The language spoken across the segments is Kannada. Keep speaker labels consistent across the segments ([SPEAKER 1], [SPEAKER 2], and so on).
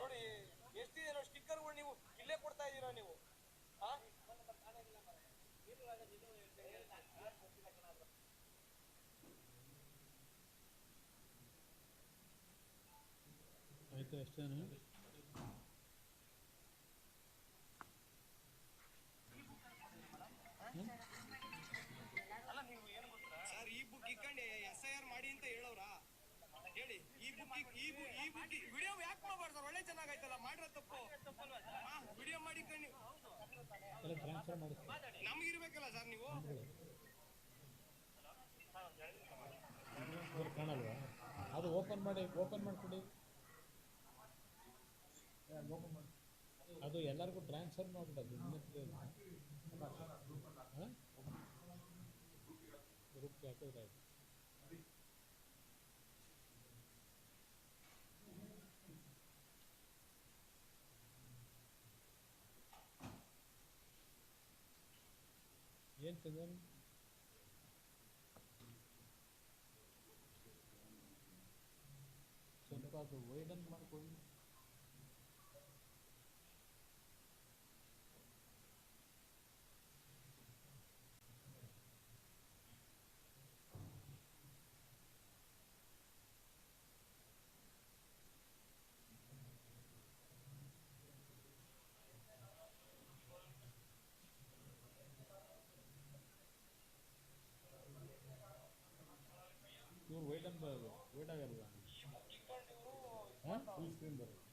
[SPEAKER 1] ನೋಡಿ ಎಷ್ಟಿದೆ ಸ್ಟಿಕ್ಕರ್ಗಳು ನೀವು ಇಲ್ಲೇ ಕೊಡ್ತಾ ಇದ್ದೀರಾ ನೀವು.
[SPEAKER 2] ಆಯ್ತು ಅಷ್ಟೇನು.
[SPEAKER 1] ಅಲ್ಲ ನೀವು ಏನು ಗೊತ್ತಾ ಸರ್, ಈ ಬುಕ್ ಇಕ್ಕಂಡು SIR ಮಾಡಿ ಅಂತ ಹೇಳೋರಾ ಹೇಳಿ. ಈ ಬುಕ್ ವಿಡಿಯೋ ಯಾಕೆ ಮಾಡಬಾರ್ದು? ಒಳ್ಳೆ ಚೆನ್ನಾಗೈತಲ್ಲ, ಮಾಡಿರೋ ತಪ್ಪು ವಿಡಿಯೋ ಮಾಡಿ
[SPEAKER 2] ಟ್ರಾನ್ಸ್ಫರ್ ಮಾಡಿ
[SPEAKER 1] ನಮಗಿರ್ಬೇಕಲ್ಲ ಸರ್. ನೀವು
[SPEAKER 2] ಕಾಣಲ್ವಾ? ಅದು ಓಪನ್ ಮಾಡಿಕೊಡಿ. ಅದು ಎಲ್ಲರಿಗೂ ಟ್ರಾನ್ಸ್ಫರ್ ಮಾಡಿಬಿಡೋದು. ಗ್ರೂಪ್ಗೆ ಹಾಕಿದ್ರೆ ಆಯ್ತು. ಏನು ಚಂದನ್ ಸ್ವಲ್ಪ ಅದು ವೈಡನ್ ಮಾಡ್ಕೊಳ್ಳಿ. ಇವ್ರು ವೈಡ್ ಆಗಲ್ವಾ? ಫುಲ್ ಸ್ಕ್ರೀನ್ ಬರೋದು.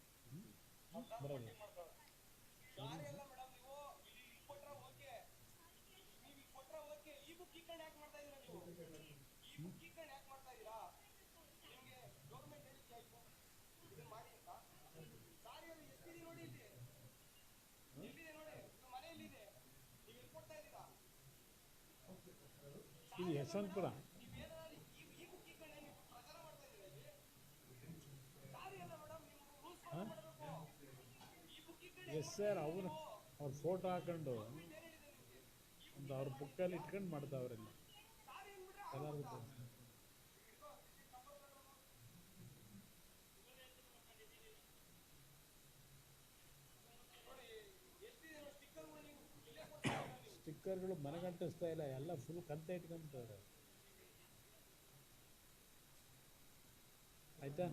[SPEAKER 2] ಇದು ಯಶವಂತಪುರ. ಎಸ್ ಸರ್, ಅವ್ರ ಫೋಟೋ ಹಾಕೊಂಡು ಒಂದು ಅವ್ರ ಬುಕ್ಕಲ್ಲಿ ಇಟ್ಕೊಂಡು ಮಾಡ್ತಾವ್ರೆಲ್ಲ ಎಲ್ಲರಿಗೂ. ಸ್ಟಿಕ್ಕರ್ಗಳು ಮನೆಗಂಟಿಸ್ತಾ ಇಲ್ಲ, ಎಲ್ಲ ಫುಲ್ ಕಂತೆ ಇಟ್ಕೊಂತಾರೆ. ಆಯ್ತಾ?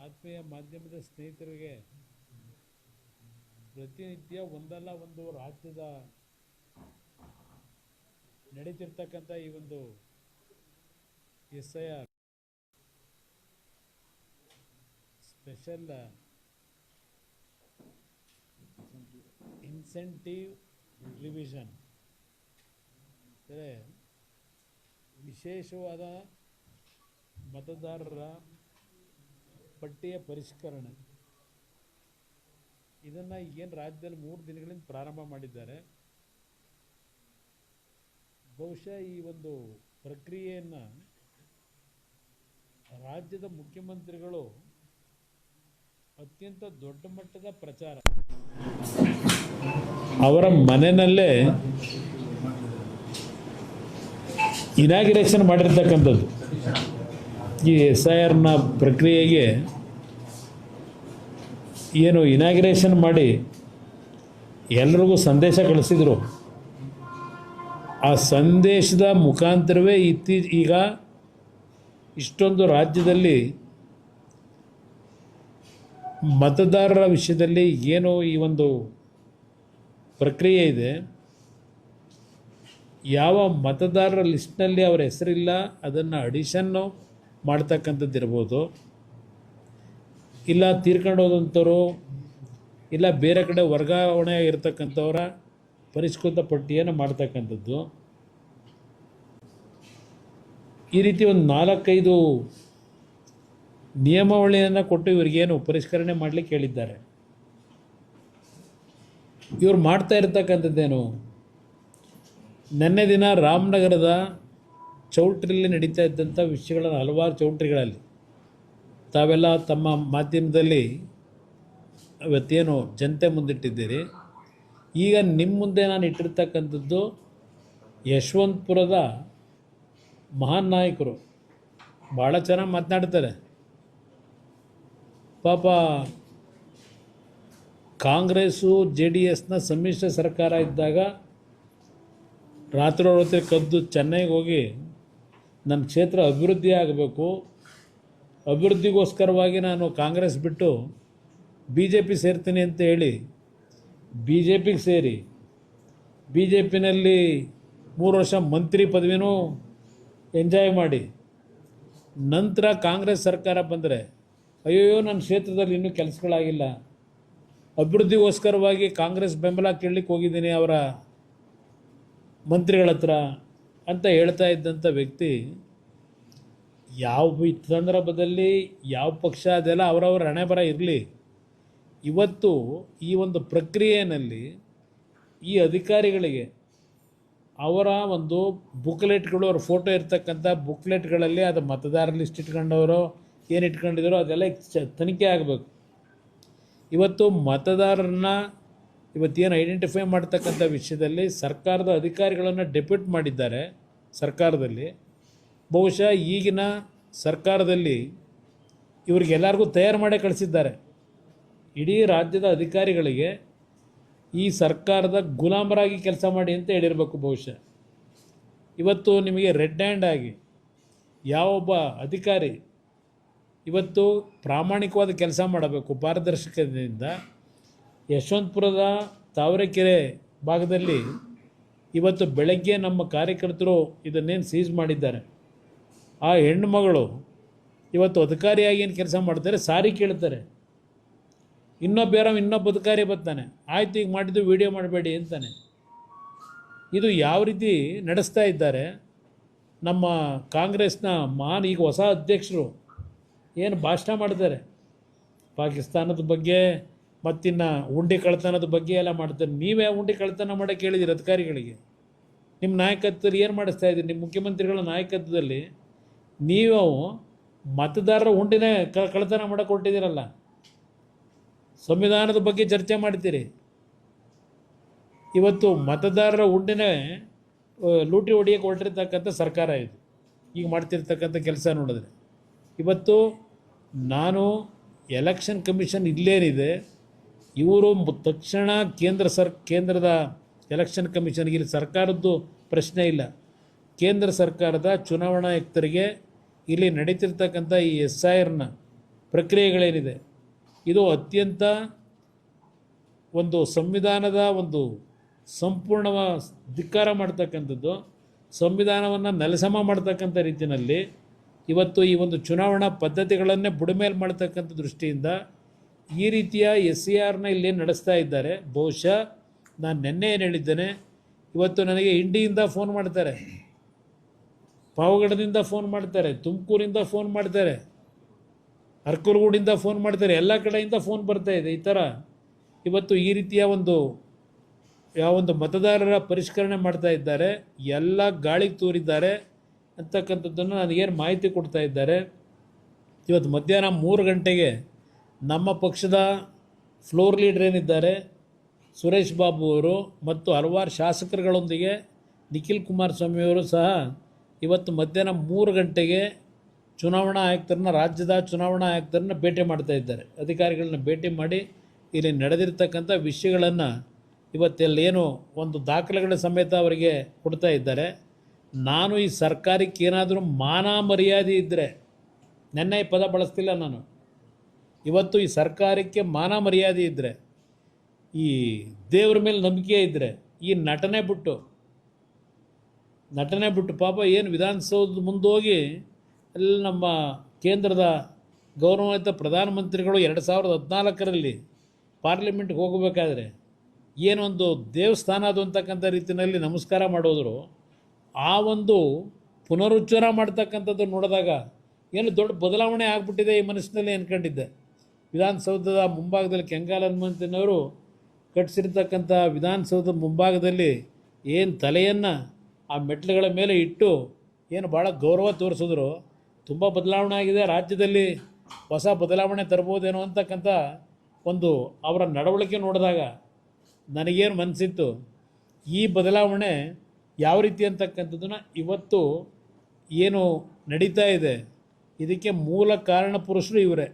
[SPEAKER 2] ಆತ್ಮೀಯ ಮಾಧ್ಯಮದ ಸ್ನೇಹಿತರಿಗೆ, ಪ್ರತಿನಿತ್ಯ ಒಂದಲ್ಲ ಒಂದು ರಾಜ್ಯದ ನಡೀತಿರ್ತಕ್ಕಂಥ ಈ ಒಂದು SIR ಸ್ಪೆಷಲ್ ಇನ್ಸೆಂಟಿವ್ ರಿವಿಷನ್, ಅಂದರೆ ವಿಶೇಷವಾದ ಮತದಾರರ ಪಟ್ಟಿಯ ಪರಿಷ್ಕರಣೆ. ಇದನ್ನು ಏನು ರಾಜ್ಯದಲ್ಲಿ 3 ದಿನಗಳಿಂದ ಪ್ರಾರಂಭ ಮಾಡಿದ್ದಾರೆ. ಬಹುಶಃ ಈ ಒಂದು ಪ್ರಕ್ರಿಯೆಯನ್ನು ರಾಜ್ಯದ ಮುಖ್ಯಮಂತ್ರಿಗಳು ಅತ್ಯಂತ ದೊಡ್ಡ ಮಟ್ಟದ ಪ್ರಚಾರ ಅವರ ಮನೆಯಲ್ಲೇ ಇನಾಗ್ರೇಷನ್ ಮಾಡಿರ್ತಕ್ಕಂಥದ್ದು. ಈ SIRನ ಪ್ರಕ್ರಿಯೆಗೆ ಏನು ಇನಾಗ್ರೇಷನ್ ಮಾಡಿ ಎಲ್ರಿಗೂ ಸಂದೇಶ ಕಳಿಸಿದರು. ಆ ಸಂದೇಶದ ಮುಖಾಂತರವೇ ಈಗ ಇಷ್ಟೊಂದು ರಾಜ್ಯದಲ್ಲಿ ಮತದಾರರ ವಿಷಯದಲ್ಲಿ ಏನು ಈ ಒಂದು ಪ್ರಕ್ರಿಯೆ ಇದೆ, ಯಾವ ಮತದಾರರ ಲಿಸ್ಟ್ನಲ್ಲಿ ಅವರ ಹೆಸರಿಲ್ಲ ಅದನ್ನು ಅಡಿಷನ್ನು ಮಾಡ್ತಕ್ಕಂಥದ್ದಿರ್ಬೋದು, ಇಲ್ಲ ತೀರ್ಕೊಂಡು ಹೋದಂಥವ್ರು, ಇಲ್ಲ ಬೇರೆ ಕಡೆ ವರ್ಗಾವಣೆ ಇರತಕ್ಕಂಥವರ ಪರಿಷ್ಕೃತ ಪಟ್ಟಿಯನ್ನು ಮಾಡ್ತಕ್ಕಂಥದ್ದು. ಈ ರೀತಿ ಒಂದು 4-5 ನಿಯಮಾವಳಿಯನ್ನು ಕೊಟ್ಟು ಇವರಿಗೇನು ಪರಿಷ್ಕರಣೆ ಮಾಡಲಿಕ್ಕೆ ಹೇಳಿದ್ದಾರೆ. ಇವರು ಮಾಡ್ತಾ ಇರ್ತಕ್ಕಂಥದ್ದೇನು, ನೆನ್ನೆ ದಿನ ರಾಮನಗರದ ಚೌಟ್ರಿಯಲ್ಲಿ ನಡೀತಾ ಇದ್ದಂಥ ವಿಷಯಗಳನ್ನು ಹಲವಾರು ಚೌಟ್ರಿಗಳಲ್ಲಿ ತಾವೆಲ್ಲ ತಮ್ಮ ಮಾಧ್ಯಮದಲ್ಲಿ ಇವತ್ತೇನು ಜನತೆ ಮುಂದಿಟ್ಟಿದ್ದೀರಿ. ಈಗ ನಿಮ್ಮ ಮುಂದೆ ನಾನು ಇಟ್ಟಿರ್ತಕ್ಕಂಥದ್ದು ಯಶವಂತಪುರದ ಮಹಾನ್ ನಾಯಕರು ಭಾಳ ಚೆನ್ನಾಗಿ ಮಾತನಾಡ್ತಾರೆ. ಪಾಪ ಕಾಂಗ್ರೆಸ್ಸು JDSನ ಸಮ್ಮಿಶ್ರ ಸರ್ಕಾರ ಇದ್ದಾಗ ರಾತ್ರಿ ಕದ್ದು ಚೆನ್ನೈಗೆ ಹೋಗಿ ನನ್ನ ಕ್ಷೇತ್ರ ಅಭಿವೃದ್ಧಿ ಆಗಬೇಕು, ಅಭಿವೃದ್ಧಿಗೋಸ್ಕರವಾಗಿ ನಾನು ಕಾಂಗ್ರೆಸ್ ಬಿಟ್ಟು BJP ಸೇರ್ತೀನಿ ಅಂತ ಹೇಳಿ BJPಗೆ ಸೇರಿ BJPನಲ್ಲಿ 3 ವರ್ಷ ಮಂತ್ರಿ ಪದವಿನೂ ಎಂಜಾಯ್ ಮಾಡಿ ನಂತರ ಕಾಂಗ್ರೆಸ್ ಸರ್ಕಾರ ಬಂದರೆ ಅಯ್ಯೋ ನನ್ನ ಕ್ಷೇತ್ರದಲ್ಲಿ ಇನ್ನೂ ಕೆಲಸಗಳಾಗಿಲ್ಲ, ಅಭಿವೃದ್ಧಿಗೋಸ್ಕರವಾಗಿ ಕಾಂಗ್ರೆಸ್ ಬೆಂಬಲ ಕೇಳಲಿಕ್ಕೆ ಹೋಗಿದ್ದೀನಿ ಅವರ ಮಂತ್ರಿಗಳ ಹತ್ರ ಅಂತ ಹೇಳ್ತಾ ಇದ್ದಂಥ ವ್ಯಕ್ತಿ ಯಾವ ಸಂದರ್ಭದಲ್ಲಿ ಯಾವ ಪಕ್ಷ ಅದೆಲ್ಲ ಅವರವರ ಹಣೆ ಬರ ಇರಲಿ. ಇವತ್ತು ಈ ಒಂದು ಪ್ರಕ್ರಿಯೆಯಲ್ಲಿ ಈ ಅಧಿಕಾರಿಗಳಿಗೆ ಅವರ ಒಂದು ಬುಕ್ಲೆಟ್ಗಳು, ಅವ್ರ ಫೋಟೋ ಇರ್ತಕ್ಕಂಥ ಬುಕ್ಲೆಟ್ಗಳಲ್ಲಿ ಅದು ಮತದಾರ ಲಿಸ್ಟ್ ಇಟ್ಕೊಂಡವರು ಏನು ಇಟ್ಕೊಂಡಿದ್ದಾರೋ ಅದೆಲ್ಲ ತನಿಖೆ ಆಗಬೇಕು. ಇವತ್ತು ಮತದಾರರನ್ನ ಇವತ್ತೇನು ಐಡೆಂಟಿಫೈ ಮಾಡ್ತಕ್ಕಂಥ ವಿಷಯದಲ್ಲಿ ಸರ್ಕಾರದ ಅಧಿಕಾರಿಗಳನ್ನು ಡೆಪ್ಯೂಟ್ ಮಾಡಿದ್ದಾರೆ ಸರ್ಕಾರದಲ್ಲಿ. ಬಹುಶಃ ಈಗಿನ ಸರ್ಕಾರದಲ್ಲಿ ಇವರಿಗೆಲ್ಲರಿಗೂ ತಯಾರು ಮಾಡೇ ಕಳಿಸಿದ್ದಾರೆ. ಇಡೀ ರಾಜ್ಯದ ಅಧಿಕಾರಿಗಳಿಗೆ ಈ ಸರ್ಕಾರದ ಗುಲಾಮರಾಗಿ ಕೆಲಸ ಮಾಡಿ ಅಂತ ಹೇಳಿರಬೇಕು ಬಹುಶಃ. ಇವತ್ತು ನಿಮಗೆ ರೆಡ್ ಹ್ಯಾಂಡ್ ಆಗಿ ಯಾವೊಬ್ಬ ಅಧಿಕಾರಿ ಇವತ್ತು ಪ್ರಾಮಾಣಿಕವಾದ ಕೆಲಸ ಮಾಡಬೇಕು ಪಾರದರ್ಶಕತೆಯಿಂದ. ಯಶವಂತಪುರದ ತಾವರೆಕೆರೆ ಭಾಗದಲ್ಲಿ ಇವತ್ತು ಬೆಳಗ್ಗೆ ನಮ್ಮ ಕಾರ್ಯಕರ್ತರು ಇದನ್ನೇನು ಸೀಸ್ ಮಾಡಿದ್ದಾರೆ, ಆ ಹೆಣ್ಣುಮಗಳು ಇವತ್ತು ಅಧಿಕಾರಿಯಾಗಿ ಏನು ಕೆಲಸ ಮಾಡ್ತಾರೆ, ಸಾರಿ ಕೇಳ್ತಾರೆ. ಇನ್ನೊಬ್ಬ ಅಧಿಕಾರಿ ಬರ್ತಾನೆ, ಆಯ್ತು ಈಗ ಮಾಡಿದ್ದು ವಿಡಿಯೋ ಮಾಡಬೇಡಿ ಅಂತಾನೆ. ಇದು ಯಾವ ರೀತಿ ನಡೆಸ್ತಾ ಇದ್ದಾರೆ ನಮ್ಮ ಕಾಂಗ್ರೆಸ್ನ ಈಗ ಹೊಸ ಅಧ್ಯಕ್ಷರು ಏನು ಭಾಷಣ ಮಾಡ್ತಾರೆ ಪಾಕಿಸ್ತಾನದ ಬಗ್ಗೆ ಮತ್ತಿನ್ನು ಉಂಡೆ ಕಳ್ತನದ ಬಗ್ಗೆ ಎಲ್ಲ ಮಾಡ್ತಾರೆ. ನೀವೇ ಉಂಡೆ ಕಳ್ತನ ಮಾಡೋಕ್ಕೆ ಹೇಳಿದಿರಿ ಅಧಿಕಾರಿಗಳಿಗೆ. ನಿಮ್ಮ ನಾಯಕತ್ವದಲ್ಲಿ ಏನು ಮಾಡಿಸ್ತಾ ಇದ್ದೀರಿ? ನಿಮ್ಮ ಮುಖ್ಯಮಂತ್ರಿಗಳ ನಾಯಕತ್ವದಲ್ಲಿ ನೀವು ಮತದಾರರ ಉಂಡಿನೇ ಕಳ್ತನ ಮಾಡೋಕ್ಕೆ ಹೊರಟಿದ್ದೀರಲ್ಲ. ಸಂವಿಧಾನದ ಬಗ್ಗೆ ಚರ್ಚೆ ಮಾಡ್ತೀರಿ, ಇವತ್ತು ಮತದಾರರ ಉಂಡಿನೇ ಲೂಟಿ ಹೊಡಿಯೋಕ್ಕೆ ಹೊರಟಿರ್ತಕ್ಕಂಥ ಸರ್ಕಾರ ಇದು. ಈಗ ಮಾಡ್ತಿರ್ತಕ್ಕಂಥ ಕೆಲಸ ನೋಡಿದ್ರೆ ಇವತ್ತು ನಾನು ಎಲೆಕ್ಷನ್ ಕಮಿಷನ್ ಇಲ್ಲೇನಿದೆ, ಇವರು ತಕ್ಷಣ ಕೇಂದ್ರದ ಎಲೆಕ್ಷನ್ ಕಮಿಷನ್ಗೆ, ಇಲ್ಲಿ ಸರ್ಕಾರದ್ದು ಪ್ರಶ್ನೆ ಇಲ್ಲ, ಕೇಂದ್ರ ಸರ್ಕಾರದ ಚುನಾವಣಾ ಆಯುಕ್ತರಿಗೆ ಇಲ್ಲಿ ನಡೀತಿರ್ತಕ್ಕಂಥ ಈ SIRನ ಪ್ರಕ್ರಿಯೆಗಳೇನಿದೆ ಇದು ಅತ್ಯಂತ ಒಂದು ಸಂವಿಧಾನದ ಒಂದು ಸಂಪೂರ್ಣ ಧಿಕ್ಕಾರ ಮಾಡ್ತಕ್ಕಂಥದ್ದು, ಸಂವಿಧಾನವನ್ನು ನೆಲಸಮ ಮಾಡ್ತಕ್ಕಂಥ ರೀತಿಯಲ್ಲಿ ಇವತ್ತು ಈ ಒಂದು ಚುನಾವಣಾ ಪದ್ಧತಿಗಳನ್ನೇ ಬುಡಮೇಲೆ ಮಾಡ್ತಕ್ಕಂಥ ದೃಷ್ಟಿಯಿಂದ ಈ ರೀತಿಯ SIRನ ಇಲ್ಲಿ ನಡೆಸ್ತಾ ಇದ್ದಾರೆ. ಬಹುಶಃ ನಾನು ನಿನ್ನೆ ಏನು ಹೇಳಿದ್ದೇನೆ, ಇವತ್ತು ನನಗೆ ಇಂಡಿಯಿಂದ ಫೋನ್ ಮಾಡ್ತಾರೆ, ಪಾವಗಡದಿಂದ ಫೋನ್ ಮಾಡ್ತಾರೆ, ತುಮಕೂರಿಂದ ಫೋನ್ ಮಾಡ್ತಾರೆ, ಅರ್ಕಲಗೂಡಿಂದ ಫೋನ್ ಮಾಡ್ತಾರೆ, ಎಲ್ಲ ಕಡೆಯಿಂದ ಫೋನ್ ಬರ್ತಾ ಇದೆ. ಈ ಥರ ಇವತ್ತು ಈ ರೀತಿಯ ಒಂದು ಮತದಾರರ ಪರಿಷ್ಕರಣೆ ಮಾಡ್ತಾ ಇದ್ದಾರೆ, ಎಲ್ಲ ಗಾಳಿಗೆ ತೂರಿದ್ದಾರೆ ಅಂತಕ್ಕಂಥದ್ದನ್ನು ನನಗೇನು ಮಾಹಿತಿ ಕೊಡ್ತಾ ಇದ್ದಾರೆ. ಇವತ್ತು ಮಧ್ಯಾಹ್ನ 3 ಗಂಟೆಗೆ ನಮ್ಮ ಪಕ್ಷದ ಫ್ಲೋರ್ ಲೀಡರ್ ಏನಿದ್ದಾರೆ ಸುರೇಶ್ ಬಾಬು ಅವರು ಮತ್ತು ಹಲವಾರು ಶಾಸಕರುಗಳೊಂದಿಗೆ ನಿಖಿಲ್ ಕುಮಾರಸ್ವಾಮಿಯವರು ಸಹ ಇವತ್ತು ಮಧ್ಯಾಹ್ನ 3 ಗಂಟೆಗೆ ಚುನಾವಣಾ ಆಯುಕ್ತರನ್ನ, ರಾಜ್ಯದ ಚುನಾವಣಾ ಆಯುಕ್ತರನ್ನ ಭೇಟಿ ಮಾಡ್ತಾ ಇದ್ದಾರೆ. ಅಧಿಕಾರಿಗಳನ್ನ ಭೇಟಿ ಮಾಡಿ ಇಲ್ಲಿ ನಡೆದಿರ್ತಕ್ಕಂಥ ವಿಷಯಗಳನ್ನು ಇವತ್ತೆಲ್ಲೇನು ಒಂದು ದಾಖಲೆಗಳ ಸಮೇತ ಅವರಿಗೆ ಕೊಡ್ತಾ ಇದ್ದಾರೆ. ನಾನು ಈ ಸರ್ಕಾರಕ್ಕೆ ಏನಾದರೂ ಮಾನ ಮರ್ಯಾದೆ ಇದ್ದರೆ, ನೆನ್ನೆ ಈ ಪದ ಬಳಸ್ತಿಲ್ಲ ನಾನು, ಇವತ್ತು ಈ ಸರ್ಕಾರಕ್ಕೆ ಮಾನ ಮರ್ಯಾದೆ ಇದ್ದರೆ, ಈ ದೇವ್ರ ಮೇಲೆ ನಂಬಿಕೆ ಇದ್ದರೆ, ಈ ನಟನೆ ಬಿಟ್ಟು ಪಾಪ ಏನು ವಿಧಾನಸೌಧದ ಮುಂದೋಗಿ ಅಲ್ಲಿ ನಮ್ಮ ಕೇಂದ್ರದ ಗೌರವಾನ್ವಿತ ಪ್ರಧಾನಮಂತ್ರಿಗಳು 2014ರಲ್ಲಿ ಪಾರ್ಲಿಮೆಂಟ್ಗೆ ಹೋಗಬೇಕಾದ್ರೆ ಏನೊಂದು ದೇವಸ್ಥಾನ ಅದು ಅಂತಕ್ಕಂಥ ರೀತಿಯಲ್ಲಿ ನಮಸ್ಕಾರ ಮಾಡೋದ್ರು, ಆ ಒಂದು ಪುನರುಚ್ಚಾರ ಮಾಡ್ತಕ್ಕಂಥದ್ದು ನೋಡಿದಾಗ ಏನು ದೊಡ್ಡ ಬದಲಾವಣೆ ಆಗಿಬಿಟ್ಟಿದೆ ಈ ಮನಸ್ಸಿನಲ್ಲಿ ಅಂದ್ಕೊಂಡಿದ್ದೆ. ವಿಧಾನಸೌಧದ ಮುಂಭಾಗದಲ್ಲಿ ಕೆಂಗಾಲ್ ಹನುಮಂತನವರು ಕಟ್ಟಿಸಿರ್ತಕ್ಕಂಥ ವಿಧಾನಸೌಧದ ಮುಂಭಾಗದಲ್ಲಿ ಏನು ತಲೆಯನ್ನು ಆ ಮೆಟ್ಲುಗಳ ಮೇಲೆ ಇಟ್ಟು ಏನು ಭಾಳ ಗೌರವ ತೋರಿಸಿದ್ರು. ತುಂಬ ಬದಲಾವಣೆ ಆಗಿದೆ, ರಾಜ್ಯದಲ್ಲಿ ಹೊಸ ಬದಲಾವಣೆ ತರ್ಬೋದೇನೋ ಅಂತಕ್ಕಂಥ ಒಂದು ಅವರ ನಡವಳಿಕೆ ನೋಡಿದಾಗ ನನಗೇನು ಮನಸ್ಸಿತ್ತು, ಈ ಬದಲಾವಣೆ ಯಾವ ರೀತಿ ಅಂತಕ್ಕಂಥದ್ದನ್ನು ಇವತ್ತು ಏನು ನಡೀತಾ ಇದೆ ಇದಕ್ಕೆ ಮೂಲ ಕಾರಣ ಪುರುಷರು ಇವರೇ.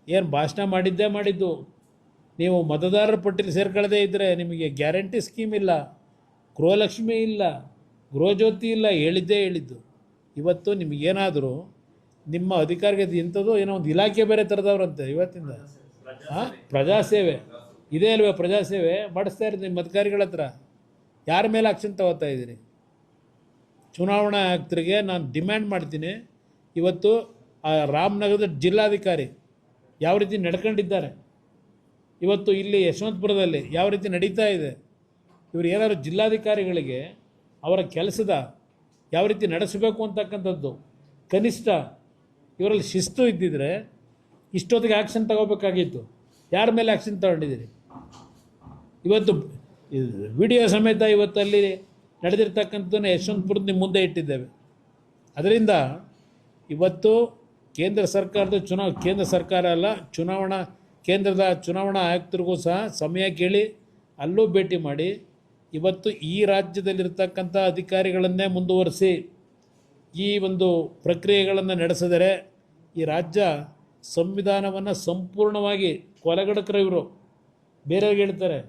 [SPEAKER 2] ಏನು ಭಾಷಣ ಮಾಡಿದ್ದು, ನೀವು ಮತದಾರರ ಪಟ್ಟಿಲಿ ಸೇರ್ಕೊಳ್ಳದೇ ಇದ್ದರೆ ನಿಮಗೆ ಗ್ಯಾರಂಟಿ ಸ್ಕೀಮ್ ಇಲ್ಲ, ಗೃಹಲಕ್ಷ್ಮಿ ಇಲ್ಲ, ಗೃಹಜ್ಯೋತಿ ಇಲ್ಲ, ಹೇಳಿದ್ದು. ಇವತ್ತು ನಿಮಗೇನಾದರೂ ನಿಮ್ಮ ಅಧಿಕಾರಿಗೆ ಇಂಥದ್ದು ಏನೋ ಒಂದು ಇಲಾಖೆ ಬೇರೆ ಥರದವ್ರಂತೆ ಇವತ್ತಿಂದ. ಪ್ರಜಾಸೇವೆ ಇದೇ ಅಲ್ವೇ? ಪ್ರಜಾಸೇವೆ ಮಾಡಿಸ್ತಾ ಇರೋದು ನಿಮ್ಮ ಅಧಿಕಾರಿಗಳ ಹತ್ರ. ಯಾರ ಮೇಲೆ ಆಕ್ಷನ್ ತಗೋತಾ ಇದ್ದೀರಿ? ಚುನಾವಣಾ ಆಯುಕ್ತರಿಗೆ ನಾನು ಡಿಮ್ಯಾಂಡ್ ಮಾಡ್ತೀನಿ, ಇವತ್ತು ಆ ರಾಮನಗರದ ಜಿಲ್ಲಾಧಿಕಾರಿ ಯಾವ ರೀತಿ ನಡ್ಕೊಂಡಿದ್ದಾರೆ, ಇವತ್ತು ಇಲ್ಲಿ ಯಶವಂತಪುರದಲ್ಲಿ ಯಾವ ರೀತಿ ನಡೀತಾ ಇದೆ, ಇವರು ಏನಾದರೂ ಜಿಲ್ಲಾಧಿಕಾರಿಗಳಿಗೆ ಅವರ ಕೆಲಸದ ಯಾವ ರೀತಿ ನಡೆಸಬೇಕು ಅಂತಕ್ಕಂಥದ್ದು ಕನಿಷ್ಠ ಇವರಲ್ಲಿ ಶಿಸ್ತು ಇದ್ದಿದ್ರೆ ಇಷ್ಟೊತ್ತಿಗೆ ಆ್ಯಕ್ಷನ್ ತಗೋಬೇಕಾಗಿತ್ತು. ಯಾರ ಮೇಲೆ ಆ್ಯಕ್ಷನ್ ತಗೊಂಡಿದ್ದೀರಿ? ಇವತ್ತು ವಿಡಿಯೋ ಸಮೇತ ಇವತ್ತಲ್ಲಿ ನಡೆದಿರ್ತಕ್ಕಂಥದ್ದನ್ನು ಯಶವಂತಪುರದ ನಿಮ್ಮ ಮುಂದೆ ಇಟ್ಟಿದ್ದೇವೆ. ಅದರಿಂದ ಇವತ್ತು ಕೇಂದ್ರ ಸರ್ಕಾರ ಅಲ್ಲ, ಕೇಂದ್ರದ ಚುನಾವಣಾ ಆಯುಕ್ತರಿಗೂ ಸಹ ಸಮಯ ಕೇಳಿ ಅಲ್ಲೂ ಭೇಟಿ ಮಾಡಿ ಇವತ್ತು ಈ ರಾಜ್ಯದಲ್ಲಿರ್ತಕ್ಕಂಥ ಅಧಿಕಾರಿಗಳನ್ನೇ ಮುಂದುವರಿಸಿ ಈ ಒಂದು ಪ್ರಕ್ರಿಯೆಗಳನ್ನು ನಡೆಸಿದರೆ ಈ ರಾಜ್ಯ ಸಂವಿಧಾನವನ್ನು ಸಂಪೂರ್ಣವಾಗಿ ಕೊಲೆಗಡಕರು ಇವರು. ಬೇರೆಯವ್ರಿಗೆ ಹೇಳ್ತಾರೆ,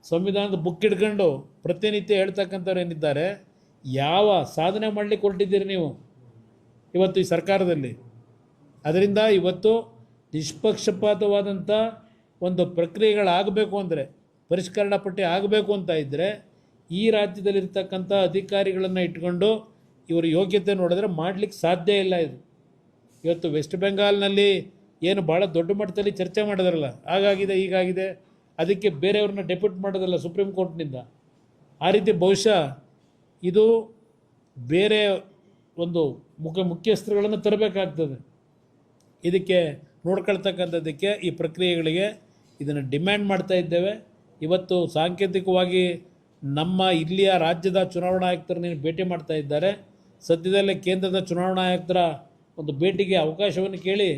[SPEAKER 2] ಸಂವಿಧಾನದ ಬುಕ್ ಹಿಡ್ಕೊಂಡು ಪ್ರತಿನಿತ್ಯ ಹೇಳ್ತಕ್ಕಂಥವ್ರು ಏನಿದ್ದಾರೆ, ಯಾವ ಸಾಧನೆ ಮಾಡಲಿಕ್ಕೆ ಹೊರಟಿದ್ದೀರಿ ನೀವು ಇವತ್ತು ಈ ಸರ್ಕಾರದಲ್ಲಿ? ಅದರಿಂದ ಇವತ್ತು ನಿಷ್ಪಕ್ಷಪಾತವಾದಂಥ ಒಂದು ಪ್ರಕ್ರಿಯೆಗಳಾಗಬೇಕು ಅಂದರೆ, ಪರಿಷ್ಕರಣಾ ಪಟ್ಟಿ ಆಗಬೇಕು ಅಂತ ಇದ್ದರೆ ಈ ರಾಜ್ಯದಲ್ಲಿರ್ತಕ್ಕಂಥ ಅಧಿಕಾರಿಗಳನ್ನು ಇಟ್ಕೊಂಡು ಇವರು ಯೋಗ್ಯತೆ ನೋಡಿದ್ರೆ ಮಾಡಲಿಕ್ಕೆ ಸಾಧ್ಯ ಇಲ್ಲ. ಇದು ಇವತ್ತು ವೆಸ್ಟ್ ಬೆಂಗಾಲ್ನಲ್ಲಿ ಏನು ಭಾಳ ದೊಡ್ಡ ಮಟ್ಟದಲ್ಲಿ ಚರ್ಚೆ ಮಾಡಿದ್ರಲ್ಲ, ಹಾಗಾಗಿದೆ ಹೀಗಾಗಿದೆ, ಅದಕ್ಕೆ ಬೇರೆಯವ್ರನ್ನ ಡೆಪ್ಯೂಟ್ ಮಾಡೋದಲ್ಲ ಸುಪ್ರೀಂ ಕೋರ್ಟ್ನಿಂದ. ಆ ರೀತಿ ಬಹುಶಃ ಇದು ಬೇರೆ ಒಂದು ಮುಖ್ಯಸ್ಥರುಗಳನ್ನು ತರಬೇಕಾಗ್ತದೆ. ಇದಕ್ಕೆ ನೋಡ್ಕೊಳ್ತಕ್ಕಂಥದ್ದಕ್ಕೆ ಈ ಪ್ರಕ್ರಿಯೆಗಳಿಗೆ ಇದನ್ನು ಡಿಮ್ಯಾಂಡ್ ಮಾಡ್ತಾ ಇದ್ದೇವೆ. ಇವತ್ತು ಸಾಂಕೇತಿಕವಾಗಿ ನಮ್ಮ ಇಲ್ಲಿಯ ರಾಜ್ಯದ ಚುನಾವಣಾ ಆಯುಕ್ತರನ್ನು ಭೇಟಿ ಮಾಡ್ತಾ ಇದ್ದಾರೆ. ಸದ್ಯದಲ್ಲೇ ಕೇಂದ್ರದ ಚುನಾವಣಾ ಆಯುಕ್ತರ ಒಂದು ಭೇಟಿಗೆ ಅವಕಾಶವನ್ನು ಕೇಳಿ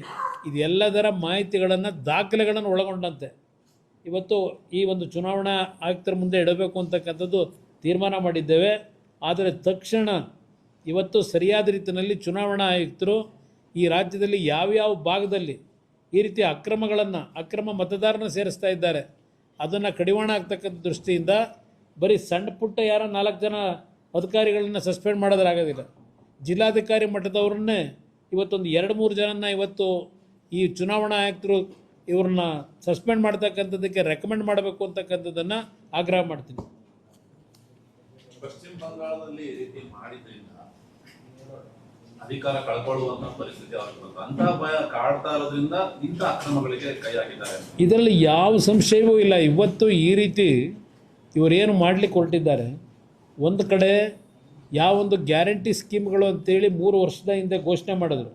[SPEAKER 2] ಇದೆಲ್ಲದರ ಮಾಹಿತಿಗಳನ್ನು ದಾಖಲೆಗಳನ್ನು ಒಳಗೊಂಡಂತೆ ಇವತ್ತು ಈ ಒಂದು ಚುನಾವಣಾ ಆಯುಕ್ತರ ಮುಂದೆ ಇಡಬೇಕು ಅಂತಕ್ಕಂಥದ್ದು ತೀರ್ಮಾನ ಮಾಡಿದ್ದೇವೆ. ಆದರೆ ತಕ್ಷಣ ಇವತ್ತು ಸರಿಯಾದ ರೀತಿಯಲ್ಲಿ ಚುನಾವಣಾ ಆಯುಕ್ತರು ಈ ರಾಜ್ಯದಲ್ಲಿ ಯಾವ್ಯಾವ ಭಾಗದಲ್ಲಿ ಈ ರೀತಿಯ ಅಕ್ರಮ ಮತದಾರನ ಸೇರಿಸ್ತಾ ಇದ್ದಾರೆ ಅದನ್ನು ಕಡಿವಾಣ ಆಗ್ತಕ್ಕಂಥ ದೃಷ್ಟಿಯಿಂದ ಬರೀ ಸಣ್ಣ ಪುಟ್ಟ ಯಾರೋ 4 ಜನ ಅಧಿಕಾರಿಗಳನ್ನ ಸಸ್ಪೆಂಡ್ ಮಾಡೋದ್ರಾಗೋದಿಲ್ಲ. ಜಿಲ್ಲಾಧಿಕಾರಿ ಮಟ್ಟದವ್ರನ್ನೇ ಇವತ್ತೊಂದು 2-3 ಜನನ ಇವತ್ತು ಈ ಚುನಾವಣಾ ಆಯುಕ್ತರು ಇವ್ರನ್ನ ಸಸ್ಪೆಂಡ್ ಮಾಡ್ತಕ್ಕಂಥದ್ದಕ್ಕೆ ರೆಕಮೆಂಡ್ ಮಾಡಬೇಕು ಅಂತಕ್ಕಂಥದ್ದನ್ನು ಆಗ್ರಹ ಮಾಡ್ತೀನಿ.
[SPEAKER 3] ಪಶ್ಚಿಮ ಬಂಗಾಳದಲ್ಲಿ ಈ ರೀತಿ ಮಾಡಿದ್ರಿಂದ ಅಧಿಕಾರ ಕಳ್ಕೊಳ್ಳುವಂತ ಪರಿಸ್ಥಿತಿ ಆಗ್ತದೆ ಅಂತ ಭಯ ಕಾಡ್ತಾ ಇರೋದ್ರಿಂದ ಇಂಥ ಅಕ್ರಮಗಳಿಗೆ ಕೈ ಹಾಕಿದ್ದಾರೆ.
[SPEAKER 2] ಇದರಲ್ಲಿ ಯಾವ ಸಂಶಯವೂ ಇಲ್ಲ. ಇವತ್ತು ಈ ರೀತಿ ಇವರೇನು ಮಾಡಲಿಕ್ಕೆ ಹೊರಟಿದ್ದಾರೆ, ಒಂದು ಕಡೆ ಯಾವೊಂದು ಗ್ಯಾರಂಟಿ ಸ್ಕೀಮ್ಗಳು ಅಂತೇಳಿ 3 ವರ್ಷದ ಹಿಂದೆ ಘೋಷಣೆ ಮಾಡಿದ್ರು.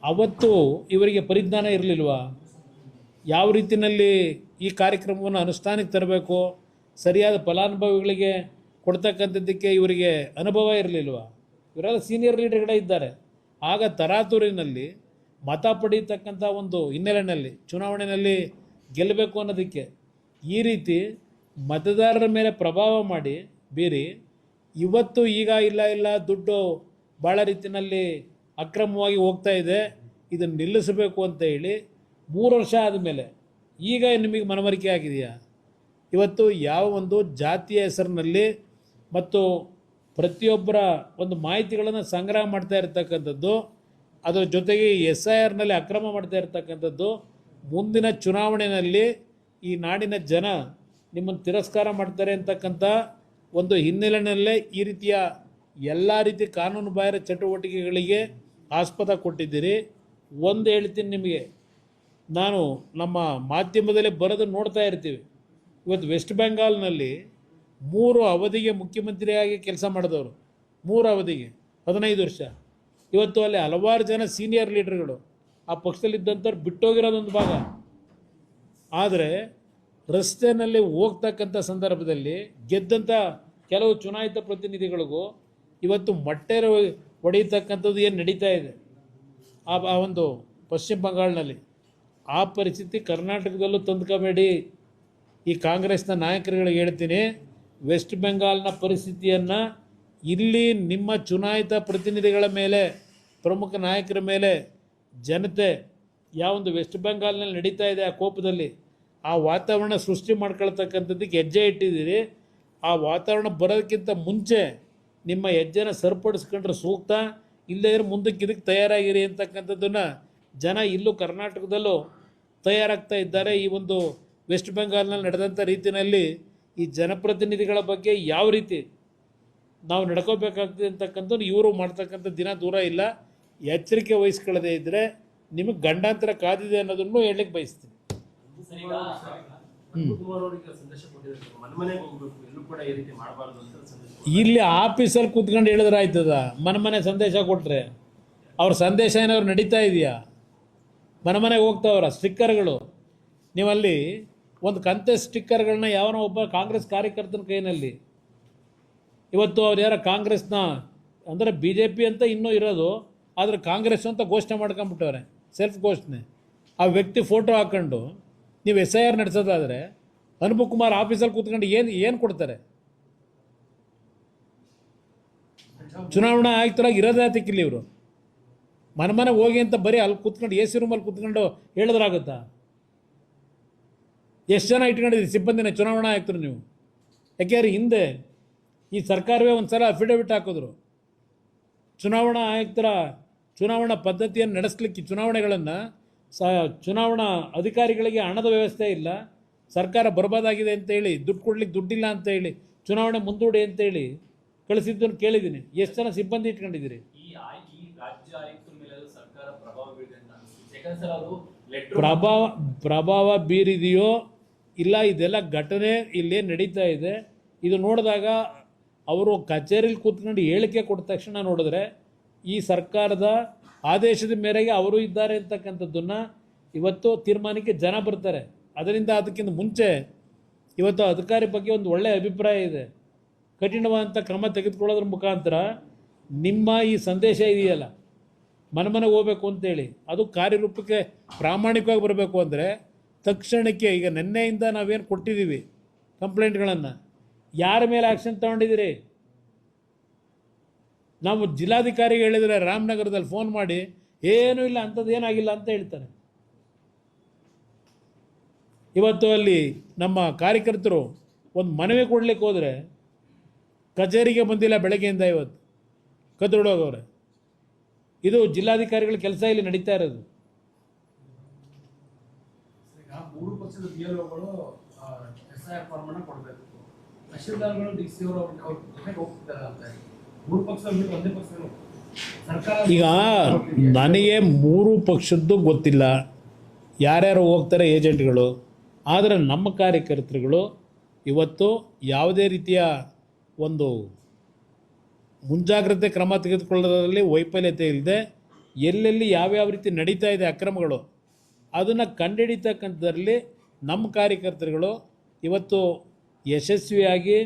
[SPEAKER 2] ಅವತ್ತು ಇವರಿಗೆ ಪರಿಜ್ಞಾನ ಇರಲಿಲ್ವಾ? ಯಾವ ರೀತಿಯಲ್ಲಿ ಈ ಕಾರ್ಯಕ್ರಮವನ್ನು ಅನುಷ್ಠಾನಕ್ಕೆ ತರಬೇಕು, ಸರಿಯಾದ ಫಲಾನುಭವಿಗಳಿಗೆ ಕೊಡ್ತಕ್ಕಂಥದ್ದಕ್ಕೆ ಇವರಿಗೆ ಅನುಭವ ಇರಲಿಲ್ವಾ? ಇವರೆಲ್ಲ ಸೀನಿಯರ್ ಲೀಡರ್ಗಳೇ ಇದ್ದಾರೆ. ಆಗ ತರಾತುರಿನಲ್ಲಿ ಮತ ಪಡೀತಕ್ಕಂಥ ಒಂದು ಹಿನ್ನೆಲೆಯಲ್ಲಿ ಚುನಾವಣೆಯಲ್ಲಿ ಗೆಲ್ಲಬೇಕು ಅನ್ನೋದಕ್ಕೆ ಈ ರೀತಿ ಮತದಾರರ ಮೇಲೆ ಪ್ರಭಾವ ಮಾಡಿ ಬೀರಿ ಇವತ್ತು ಈಗ ಇಲ್ಲ ದುಡ್ಡು ಭಾಳ ರೀತಿಯಲ್ಲಿ ಅಕ್ರಮವಾಗಿ ಹೋಗ್ತಾ ಇದೆ, ಇದನ್ನು ನಿಲ್ಲಿಸಬೇಕು ಅಂತ ಹೇಳಿ 3 ವರ್ಷ ಆದಮೇಲೆ ಈಗ ನಿಮಗೆ ಮನವರಿಕೆ ಆಗಿದೆಯಾ? ಇವತ್ತು ಯಾವ ಒಂದು ಜಾತಿಯ ಹೆಸರಿನಲ್ಲಿ ಮತ್ತು ಪ್ರತಿಯೊಬ್ಬರ ಒಂದು ಮಾಹಿತಿಗಳನ್ನು ಸಂಗ್ರಹ ಮಾಡ್ತಾ ಇರ್ತಕ್ಕಂಥದ್ದು, ಅದರ ಜೊತೆಗೆ SIRನಲ್ಲಿ ಅಕ್ರಮ ಮಾಡ್ತಾ ಇರ್ತಕ್ಕಂಥದ್ದು, ಮುಂದಿನ ಚುನಾವಣೆಯಲ್ಲಿ ಈ ನಾಡಿನ ಜನ ನಿಮ್ಮನ್ನು ತಿರಸ್ಕಾರ ಮಾಡ್ತಾರೆ ಅಂತಕ್ಕಂಥ ಒಂದು ಹಿನ್ನೆಲೆಯಲ್ಲೇ ಈ ರೀತಿಯ ಎಲ್ಲ ರೀತಿ ಕಾನೂನು ಬಾಹಿರ ಚಟುವಟಿಕೆಗಳಿಗೆ ಆಸ್ಪದ ಕೊಟ್ಟಿದ್ದೀರಿ. ಒಂದು ಹೇಳ್ತೀನಿ ನಿಮಗೆ, ನಾನು ನಮ್ಮ ಮಾಧ್ಯಮದಲ್ಲಿ ಬರೋದು ನೋಡ್ತಾ ಇರ್ತೀವಿ. ಇವತ್ತು ವೆಸ್ಟ್ ಬೆಂಗಾಲ್ನಲ್ಲಿ 3 ಅವಧಿಗೆ ಮುಖ್ಯಮಂತ್ರಿಯಾಗಿ ಕೆಲಸ ಮಾಡಿದವರು, 3 ಅವಧಿಗೆ 15 ವರ್ಷ. ಇವತ್ತು ಅಲ್ಲಿ ಹಲವಾರು ಜನ ಸೀನಿಯರ್ ಲೀಡರ್ಗಳು ಆ ಪಕ್ಷದಲ್ಲಿದ್ದಂಥವ್ರು ಬಿಟ್ಟೋಗಿರೋದೊಂದು ಭಾಗ. ಆದರೆ ರಸ್ತೆಯಲ್ಲಿ ಹೋಗ್ತಕ್ಕಂಥ ಸಂದರ್ಭದಲ್ಲಿ ಗೆದ್ದಂಥ ಕೆಲವು ಚುನಾಯಿತ ಪ್ರತಿನಿಧಿಗಳಿಗೂ ಇವತ್ತು ಮೊಟ್ಟೆ ಹೊಡೆಯತಕ್ಕಂಥದ್ದು ಏನು ನಡೀತಾ ಇದೆ ಆ ಒಂದು ಪಶ್ಚಿಮ ಬಂಗಾಳನಲ್ಲಿ, ಆ ಪರಿಸ್ಥಿತಿ ಕರ್ನಾಟಕದಲ್ಲೂ ತಂದ್ಕೋಬೇಡಿ. ಈ ಕಾಂಗ್ರೆಸ್ನ ನಾಯಕರುಗಳಿಗೆ ಹೇಳ್ತೀನಿ, ವೆಸ್ಟ್ ಬೆಂಗಾಲ್ನ ಪರಿಸ್ಥಿತಿಯನ್ನು ಇಲ್ಲಿ ನಿಮ್ಮ ಚುನಾಯಿತ ಪ್ರತಿನಿಧಿಗಳ ಮೇಲೆ, ಪ್ರಮುಖ ನಾಯಕರ ಮೇಲೆ ಜನತೆ ಯಾವೊಂದು ವೆಸ್ಟ್ ಬೆಂಗಾಲ್ನಲ್ಲಿ ನಡೀತಾ ಇದೆ ಆ ಕೋಪದಲ್ಲಿ ಆ ವಾತಾವರಣ ಸೃಷ್ಟಿ ಮಾಡ್ಕೊಳ್ತಕ್ಕಂಥದ್ದಕ್ಕೆ ಹೆಜ್ಜೆ ಇಟ್ಟಿದ್ದೀರಿ. ಆ ವಾತಾವರಣ ಬರೋದಕ್ಕಿಂತ ಮುಂಚೆ ನಿಮ್ಮ ಹೆಜ್ಜೆನ ಸರಿಪಡಿಸ್ಕೊಂಡ್ರೆ ಸೂಕ್ತ. ಇಲ್ಲದೇ ಮುಂದಕ್ಕೆ ಇದಕ್ಕೆ ತಯಾರಾಗಿರಿ ಅಂತಕ್ಕಂಥದ್ದನ್ನು ಜನ ಇಲ್ಲೂ ಕರ್ನಾಟಕದಲ್ಲೂ ತಯಾರಾಗ್ತಾ ಇದ್ದಾರೆ. ಈ ಒಂದು ವೆಸ್ಟ್ ಬೆಂಗಾಲ್ನಲ್ಲಿ ನಡೆದಂಥ ರೀತಿಯಲ್ಲಿ ಈ ಜನಪ್ರತಿನಿಧಿಗಳ ಬಗ್ಗೆ ಯಾವ ರೀತಿ ನಾವು ನಡ್ಕೋಬೇಕಾಗ್ತದೆ ಅಂತಕ್ಕಂಥದ್ದು ಇವರು ಮಾಡ್ತಕ್ಕಂಥ ದಿನ ದೂರ ಇಲ್ಲ. ಎಚ್ಚರಿಕೆ ವಹಿಸ್ಕೊಳ್ಳದೆ ಇದ್ದರೆ ನಿಮಗೆ ಗಂಡಾಂತರ ಕಾದಿದೆ ಅನ್ನೋದನ್ನು ಹೇಳಲಿಕ್ಕೆ ಬಯಸ್ತೀನಿ. ಇಲ್ಲಿ ಆಫೀಸಲ್ಲಿ ಕೂತ್ಕೊಂಡು ಹೇಳಿದ್ರೆ ಆಯ್ತದ? ಮನೆ ಸಂದೇಶ ಕೊಟ್ಟರೆ ಅವ್ರ ಸಂದೇಶ ಏನಾದ್ರು ನಡೀತಾ ಇದೆಯಾ? ಮನೆಗೆ ಹೋಗ್ತಾವ್ರ ಸ್ಟಿಕ್ಕರ್ಗಳು. ನೀವಲ್ಲಿ ಒಂದು ಕಂತೆ ಸ್ಟಿಕ್ಕರ್ಗಳನ್ನ ಯಾವನೋ ಒಬ್ಬ ಕಾಂಗ್ರೆಸ್ ಕಾರ್ಯಕರ್ತನ ಕೈನಲ್ಲಿ, ಇವತ್ತು ಅವ್ರು ಯಾರ ಕಾಂಗ್ರೆಸ್ನ ಅಂದರೆ ಬಿ ಜೆ ಪಿ ಅಂತ ಇನ್ನೂ ಇರೋದು, ಆದರೆ ಕಾಂಗ್ರೆಸ್ ಅಂತ ಘೋಷಣೆ ಮಾಡ್ಕೊಂಬಿಟ್ಟವ್ರೆ, ಸೆಲ್ಫ್ ಘೋಷಣೆ. ಆ ವ್ಯಕ್ತಿ ಫೋಟೋ ಹಾಕ್ಕೊಂಡು ನೀವು SIR ನಡೆಸೋದಾದರೆ ಅನುಪಮ್ ಕುಮಾರ್ ಆಫೀಸಲ್ಲಿ ಕೂತ್ಕೊಂಡು ಏನು ಕೊಡ್ತಾರೆ? ಚುನಾವಣಾ ಆಯುಕ್ತರಾಗಿ ಇರೋದೇ ಆತಕ್ಕಿಲ್ಲ ಇವರು. ಮನೆಗೆ ಹೋಗಿ ಅಂತ ಬರೀ ಅಲ್ಲಿ ಕೂತ್ಕೊಂಡು AC ರೂಮಲ್ಲಿ ಕೂತ್ಕೊಂಡು ಹೇಳಿದ್ರಾಗುತ್ತಾ? ಎಷ್ಟು ಜನ ಇಟ್ಕೊಂಡಿದ್ದೀರಿ ಸಿಬ್ಬಂದಿನ ಚುನಾವಣಾ ಆಯುಕ್ತರು ನೀವು? ಯಾಕೆಂದ್ರೆ ಹಿಂದೆ ಈ ಸರ್ಕಾರವೇ ಒಂದು ಸಲ ಅಫಿಡವಿಟ್ ಹಾಕಿದ್ರು, ಚುನಾವಣಾ ಆಯುಕ್ತರ ಚುನಾವಣಾ ಪದ್ಧತಿಯನ್ನು ನಡೆಸಲಿಕ್ಕೆ ಚುನಾವಣೆಗಳನ್ನು ಚುನಾವಣಾ ಅಧಿಕಾರಿಗಳಿಗೆ ಹಣದ ವ್ಯವಸ್ಥೆ ಇಲ್ಲ, ಸರ್ಕಾರ ಬರ್ಬಾದಾಗಿದೆ ಅಂತೇಳಿ, ದುಡ್ಡು ಕೊಡ್ಲಿಕ್ಕೆ ದುಡ್ಡಿಲ್ಲ ಅಂತೇಳಿ, ಚುನಾವಣೆ ಮುಂದೂಡಿ ಅಂತೇಳಿ ಕಳಿಸಿದ್ದನ್ನು ಕೇಳಿದ್ದೀನಿ. ಎಷ್ಟು ಜನ ಸಿಬ್ಬಂದಿ ಇಟ್ಕೊಂಡಿದ್ದೀರಿ? ಪ್ರಭಾವ ಬೀರಿದೆಯೋ ಇಲ್ಲ, ಇದೆಲ್ಲ ಘಟನೆ ಇಲ್ಲೇ ನಡೀತಾ ಇದೆ. ಇದು ನೋಡಿದಾಗ ಅವರು ಕಚೇರಿಲಿ ಕೂತ್ಕೊಂಡು ಹೇಳಿಕೆ ಕೊಟ್ಟ ತಕ್ಷಣ ನೋಡಿದ್ರೆ ಈ ಸರ್ಕಾರದ ಆದೇಶದ ಮೇರೆಗೆ ಅವರು ಇದ್ದಾರೆ ಅಂತಕ್ಕಂಥದ್ದನ್ನು ಇವತ್ತು ತೀರ್ಮಾನಕ್ಕೆ ಜನ ಬರ್ತಾರೆ. ಅದರಿಂದ ಅದಕ್ಕಿಂತ ಮುಂಚೆ ಇವತ್ತು ಅಧಿಕಾರಿ ಬಗ್ಗೆ ಒಂದು ಒಳ್ಳೆಯ ಅಭಿಪ್ರಾಯ ಇದೆ. ಕಠಿಣವಾದಂಥ ಕ್ರಮ ತೆಗೆದುಕೊಳ್ಳೋದ್ರ ಮುಖಾಂತರ ನಿಮ್ಮ ಈ ಸಂದೇಶ ಇದೆಯಲ್ಲ, ಮನೆಗೆ ಹೋಗಬೇಕು ಅಂತೇಳಿ, ಅದು ಕಾರ್ಯರೂಪಕ್ಕೆ ಪ್ರಾಮಾಣಿಕವಾಗಿ ಬರಬೇಕು ಅಂದರೆ ತಕ್ಷಣಕ್ಕೆ ಈಗ ನಿನ್ನೆಯಿಂದ ನಾವೇನು ಕೊಟ್ಟಿದ್ದೀವಿ ಕಂಪ್ಲೇಂಟ್ಗಳನ್ನು, ಯಾರ ಮೇಲೆ ಆ್ಯಕ್ಷನ್ ತಗೊಂಡಿದ್ದೀರಿ? ನಾವು ಜಿಲ್ಲಾಧಿಕಾರಿಗೆ ಹೇಳಿದರೆ ರಾಮನಗರದಲ್ಲಿ ಫೋನ್ ಮಾಡಿ ಏನೂ ಇಲ್ಲ, ಅಂಥದ್ದು ಏನಾಗಿಲ್ಲ ಅಂತ ಹೇಳ್ತಾರೆ. ಇವತ್ತು ಅಲ್ಲಿ ನಮ್ಮ ಕಾರ್ಯಕರ್ತರು ಒಂದು ಮನವಿ ಕೊಡಲಿಕ್ಕೆ ಹೋದರೆ ಕಚೇರಿಗೆ ಬಂದಿಲ್ಲ ಬೆಳಗ್ಗೆಯಿಂದ, ಇವತ್ತು ಕದ್ರೋಡೋಗವ್ರೆ. ಇದು ಜಿಲ್ಲಾಧಿಕಾರಿಗಳ ಕೆಲಸ ಇಲ್ಲಿ ನಡೀತಾ ಇರೋದು.
[SPEAKER 4] ಮೂರು ಪಕ್ಷದ BLOಗಳು SIR ಫಾರ್ಮ್ ಅನ್ನು ಕೊಡಬೇಕು, ತಹಶೀಲ್ದಾರ್ಗಳು DC ಅವರು ಹೋಗ್ತಿದ್ದಾರೆ ಅಂತ. ಮೂರು ಪಕ್ಷ ಒಂದೇ ಪಕ್ಷ ಸರ್ಕಾರ.
[SPEAKER 2] ಈಗ ನನಗೆ ಮೂರು ಪಕ್ಷದ್ದು ಗೊತ್ತಿಲ್ಲ, ಯಾರ್ಯಾರು ಹೋಗ್ತಾರೆ ಏಜೆಂಟ್ಗಳು. ಆದರೆ ನಮ್ಮ ಕಾರ್ಯಕರ್ತರುಗಳು ಇವತ್ತು ಯಾವುದೇ ರೀತಿಯ ಒಂದು ಮುಂಜಾಗ್ರತೆ ಕ್ರಮ ತೆಗೆದುಕೊಳ್ಳೋದ್ರಲ್ಲಿ ವೈಫಲ್ಯತೆ ಇಲ್ಲದೆ ಎಲ್ಲೆಲ್ಲಿ ಯಾವ್ಯಾವ ರೀತಿ ನಡೀತಾ ಇದೆ ಅಕ್ರಮಗಳು ಅದನ್ನು ಕಂಡುಹಿಡಿತಕ್ಕಂಥದ್ರಲ್ಲಿ ನಮ್ಮ ಕಾರ್ಯಕರ್ತರುಗಳು ಇವತ್ತು ಯಶಸ್ವಿಯಾಗಿ